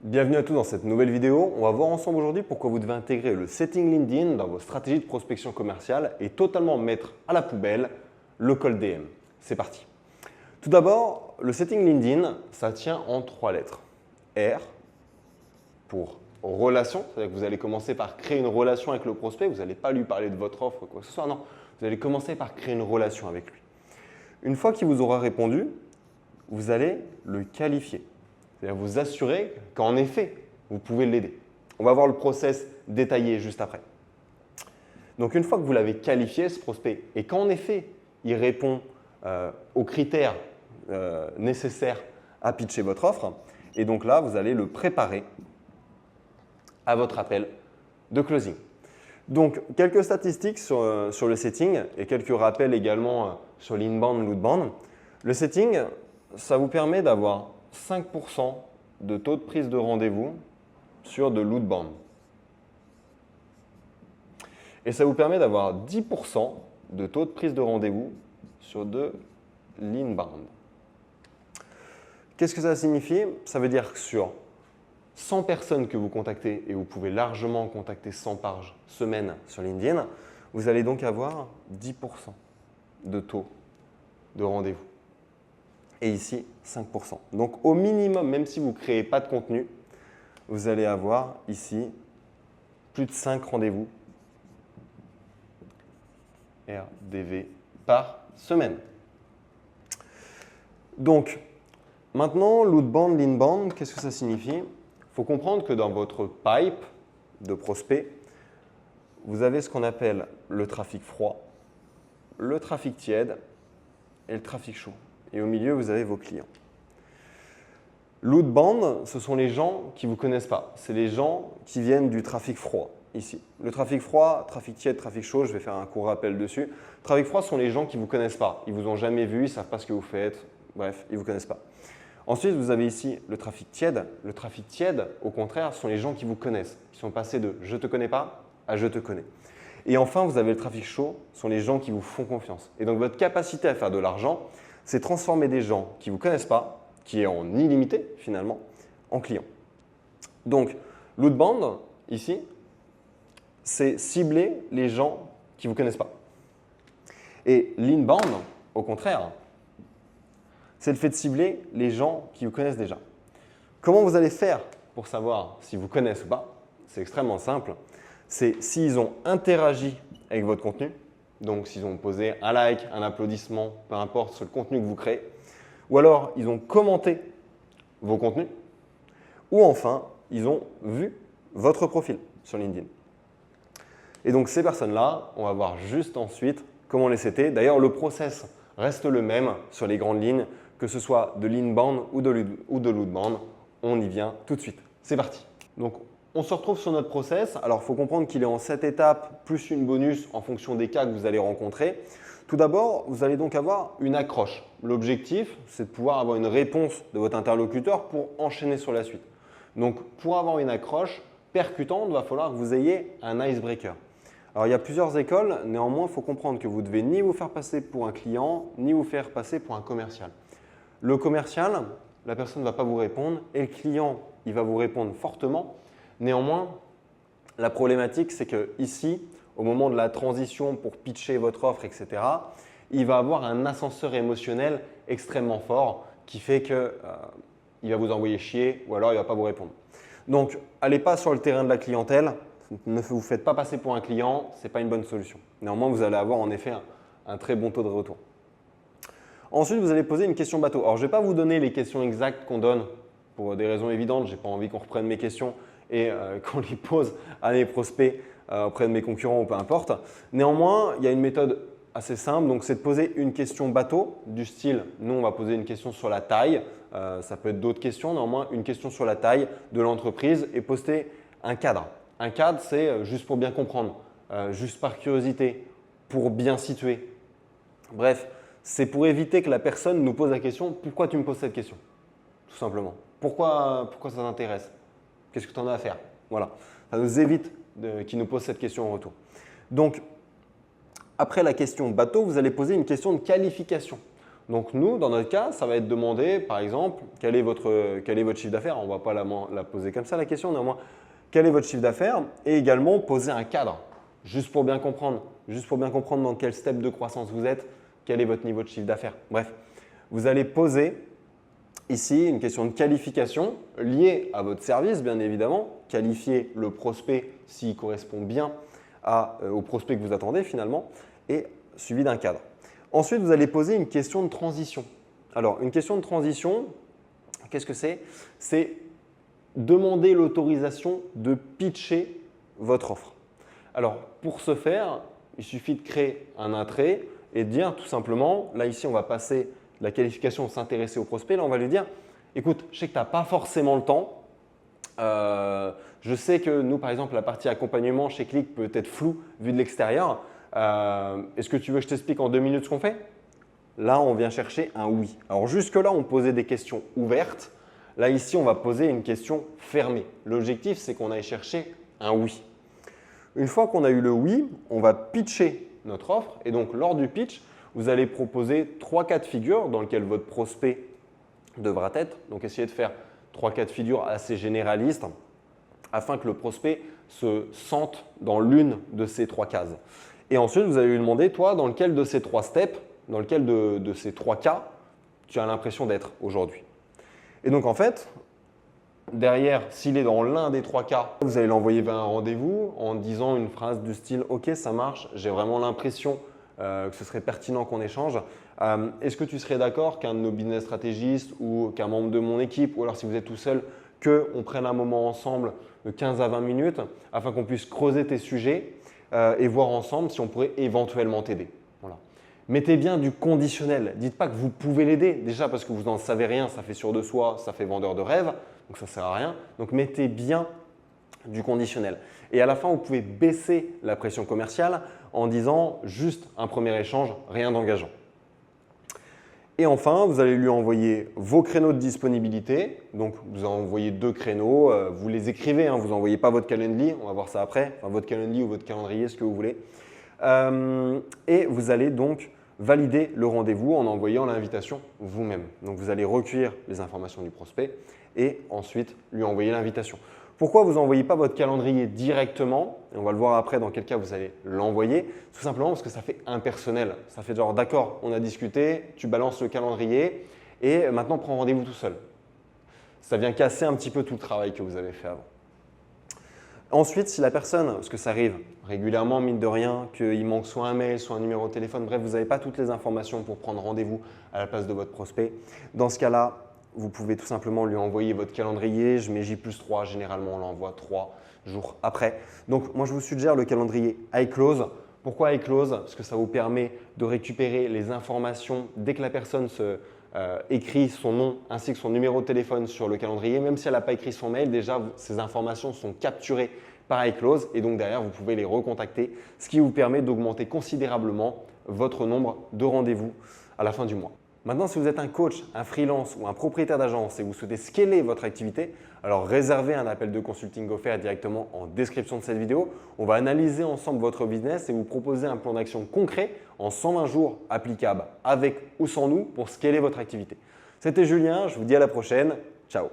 Bienvenue à tous dans cette nouvelle vidéo. On va voir ensemble aujourd'hui pourquoi vous devez intégrer le setting LinkedIn dans vos stratégies de prospection commerciale et totalement mettre à la poubelle le cold DM. C'est parti. Tout d'abord, le setting LinkedIn, ça tient en 3 lettres. R pour relation, c'est-à-dire que vous allez commencer par créer une relation avec le prospect. Vous n'allez pas lui parler de votre offre ou quoi que ce soit, non. Vous allez commencer par créer une relation avec lui. Une fois qu'il vous aura répondu, vous allez le qualifier. C'est-à-dire vous assurer qu'en effet, vous pouvez l'aider. On va voir le process détaillé juste après. Donc, une fois que vous l'avez qualifié, ce prospect, et qu'en effet, il répond aux critères nécessaires à pitcher votre offre, et donc là, vous allez le préparer à votre appel de closing. Donc, quelques statistiques sur le setting et quelques rappels également sur l'inbound, l'outbound. Le setting, ça vous permet d'avoir 5% de taux de prise de rendez-vous sur de l'outbound. Et ça vous permet d'avoir 10% de taux de prise de rendez-vous sur de l'inbound. Qu'est-ce que ça signifie? Ça veut dire que sur 100 personnes que vous contactez, et vous pouvez largement contacter 100 par semaine sur LinkedIn, vous allez donc avoir 10% de taux de rendez-vous. Et ici, 5%. Donc, au minimum, même si vous ne créez pas de contenu, vous allez avoir ici plus de 5 rendez-vous RDV par semaine. Donc, maintenant, l'outbound, l'inbound, qu'est-ce que ça signifie? Il faut comprendre que dans votre pipe de prospects, vous avez ce qu'on appelle le trafic froid, le trafic tiède et le trafic chaud. Et au milieu, vous avez vos clients. L'outbound, ce sont les gens qui ne vous connaissent pas. C'est les gens qui viennent du trafic froid, ici. Le trafic froid, trafic tiède, trafic chaud, je vais faire un court rappel dessus. Trafic froid, ce sont les gens qui ne vous connaissent pas. Ils ne vous ont jamais vu, ils ne savent pas ce que vous faites. Bref, ils ne vous connaissent pas. Ensuite, vous avez ici le trafic tiède. Le trafic tiède, au contraire, ce sont les gens qui vous connaissent, qui sont passés de « je te connais pas » à « je te connais ». Et enfin, vous avez le trafic chaud, ce sont les gens qui vous font confiance. Et donc, votre capacité à faire de l'argent, c'est transformer des gens qui ne vous connaissent pas, qui est en illimité finalement, en clients. Donc, l'outbound, ici, c'est cibler les gens qui ne vous connaissent pas. Et l'inbound, au contraire, c'est le fait de cibler les gens qui vous connaissent déjà. Comment vous allez faire pour savoir s'ils vous connaissent ou pas? C'est extrêmement simple. C'est s'ils ont interagi avec votre contenu, donc s'ils ont posé un like, un applaudissement, peu importe sur le contenu que vous créez, ou alors ils ont commenté vos contenus, ou enfin, ils ont vu votre profil sur LinkedIn. Et donc ces personnes-là, on va voir juste ensuite comment les setter. D'ailleurs, le process reste le même sur les grandes lignes, que ce soit de l'inbound ou de l'outbound. On y vient tout de suite. C'est parti. Donc, on se retrouve sur notre process. Alors, il faut comprendre qu'il est en 7 étapes plus une bonus en fonction des cas que vous allez rencontrer. Tout d'abord, vous allez donc avoir une accroche. L'objectif, c'est de pouvoir avoir une réponse de votre interlocuteur pour enchaîner sur la suite. Donc, pour avoir une accroche percutante, il va falloir que vous ayez un icebreaker. Alors, il y a plusieurs écoles. Néanmoins, il faut comprendre que vous ne devez ni vous faire passer pour un client, ni vous faire passer pour un commercial. Le commercial, la personne ne va pas vous répondre et le client, il va vous répondre fortement. Néanmoins, la problématique, c'est qu'ici, au moment de la transition pour pitcher votre offre, etc., il va avoir un ascenseur émotionnel extrêmement fort qui fait qu'il va vous envoyer chier ou alors il ne va pas vous répondre. Donc, allez pas sur le terrain de la clientèle, ne vous faites pas passer pour un client, ce n'est pas une bonne solution. Néanmoins, vous allez avoir en effet un très bon taux de retour. Ensuite, vous allez poser une question bateau. Alors, je ne vais pas vous donner les questions exactes qu'on donne pour des raisons évidentes. Je n'ai pas envie qu'on reprenne mes questions et qu'on les pose à mes prospects auprès de mes concurrents ou peu importe. Néanmoins, il y a une méthode assez simple. Donc, c'est de poser une question bateau du style, nous, on va poser une question sur la taille. Ça peut être d'autres questions. Néanmoins, une question sur la taille de l'entreprise et poster un cadre. Un cadre, c'est juste pour bien comprendre, juste par curiosité, pour bien situer. Bref, c'est pour éviter que la personne nous pose la question « Pourquoi tu me poses cette question ?» Tout simplement. Pourquoi ça t'intéresse? Qu'est-ce que tu en as à faire? Voilà. Ça nous évite qu'il nous pose cette question en retour. Donc, après la question bateau, vous allez poser une question de qualification. Donc nous, dans notre cas, ça va être demandé, par exemple, quel est votre chiffre d'affaires. On ne va pas la poser comme ça la question, néanmoins, quel est votre chiffre d'affaires et également poser un cadre, juste pour bien comprendre dans quel step de croissance vous êtes, quel est votre niveau de chiffre d'affaires. Bref, vous allez poser ici une question de qualification liée à votre service, bien évidemment, qualifier le prospect s'il correspond bien au prospect que vous attendez finalement et suivi d'un cadre. Ensuite, vous allez poser une question de transition. Alors, une question de transition, qu'est-ce que c'est? C'est demander l'autorisation de pitcher votre offre. Alors, pour ce faire, il suffit de créer un attrait et de dire tout simplement, là ici, on va passer de la qualification s'intéresser au prospect. Là, on va lui dire, écoute, je sais que tu n'as pas forcément le temps. Je sais que nous, par exemple, la partie accompagnement chez Click peut être floue vue de l'extérieur. Est-ce que tu veux que je t'explique en 2 minutes ce qu'on fait? Là, on vient chercher un oui. Alors jusque-là, on posait des questions ouvertes. Là, ici, on va poser une question fermée. L'objectif, c'est qu'on aille chercher un oui. Une fois qu'on a eu le oui, on va pitcher notre offre. Et donc, lors du pitch, vous allez proposer 3 cas de figure dans lesquels votre prospect devra être. Donc, essayez de faire 3 cas de figure assez généralistes afin que le prospect se sente dans l'une de ces 3 cases. Et ensuite, vous allez lui demander, toi, dans lequel de ces 3 steps, dans lequel de ces 3 cas, tu as l'impression d'être aujourd'hui. Et donc, en fait, derrière, s'il est dans l'un des 3 cas, vous allez l'envoyer vers un rendez-vous en disant une phrase du style « Ok, ça marche, j'ai vraiment l'impression que ce serait pertinent qu'on échange. Est-ce que tu serais d'accord qu'un de nos business stratégistes ou qu'un membre de mon équipe, ou alors si vous êtes tout seul, qu'on prenne un moment ensemble de 15 à 20 minutes afin qu'on puisse creuser tes sujets et voir ensemble si on pourrait éventuellement t'aider. » Voilà. Mettez bien du conditionnel. Dites pas que vous pouvez l'aider. Déjà parce que vous n'en savez rien, ça fait sûr de soi, ça fait vendeur de rêve. Donc ça ne sert à rien. Donc mettez bien du conditionnel. Et à la fin, vous pouvez baisser la pression commerciale en disant juste un premier échange, rien d'engageant. Et enfin, vous allez lui envoyer vos créneaux de disponibilité. Donc, vous envoyez 2 créneaux. Vous les écrivez, hein, vous n'envoyez pas votre Calendly. On va voir ça après. Enfin, votre Calendly ou votre calendrier, ce que vous voulez. Et vous allez donc valider le rendez-vous en envoyant l'invitation vous-même. Donc, vous allez recueillir les informations du prospect et ensuite lui envoyer l'invitation. Pourquoi vous n'envoyez pas votre calendrier directement? Et on va le voir après dans quel cas vous allez l'envoyer. Tout simplement parce que ça fait impersonnel. Ça fait genre d'accord, on a discuté, tu balances le calendrier et maintenant prends rendez-vous tout seul. Ça vient casser un petit peu tout le travail que vous avez fait avant. Ensuite, si la personne, parce que ça arrive régulièrement, mine de rien, qu'il manque soit un mail, soit un numéro de téléphone, bref, vous n'avez pas toutes les informations pour prendre rendez-vous à la place de votre prospect. Dans ce cas-là, vous pouvez tout simplement lui envoyer votre calendrier. Je mets J+3, généralement on l'envoie 3 jours après. Donc moi je vous suggère le calendrier iClose. Pourquoi iClose? Parce que ça vous permet de récupérer les informations dès que la personne écrit son nom ainsi que son numéro de téléphone sur le calendrier. Même si elle n'a pas écrit son mail, déjà ces informations sont capturées par iClose et donc derrière vous pouvez les recontacter, ce qui vous permet d'augmenter considérablement votre nombre de rendez-vous à la fin du mois. Maintenant, si vous êtes un coach, un freelance ou un propriétaire d'agence et vous souhaitez scaler votre activité, alors réservez un appel de consulting offert directement en description de cette vidéo. On va analyser ensemble votre business et vous proposer un plan d'action concret en 120 jours applicable avec ou sans nous pour scaler votre activité. C'était Julien, je vous dis à la prochaine. Ciao.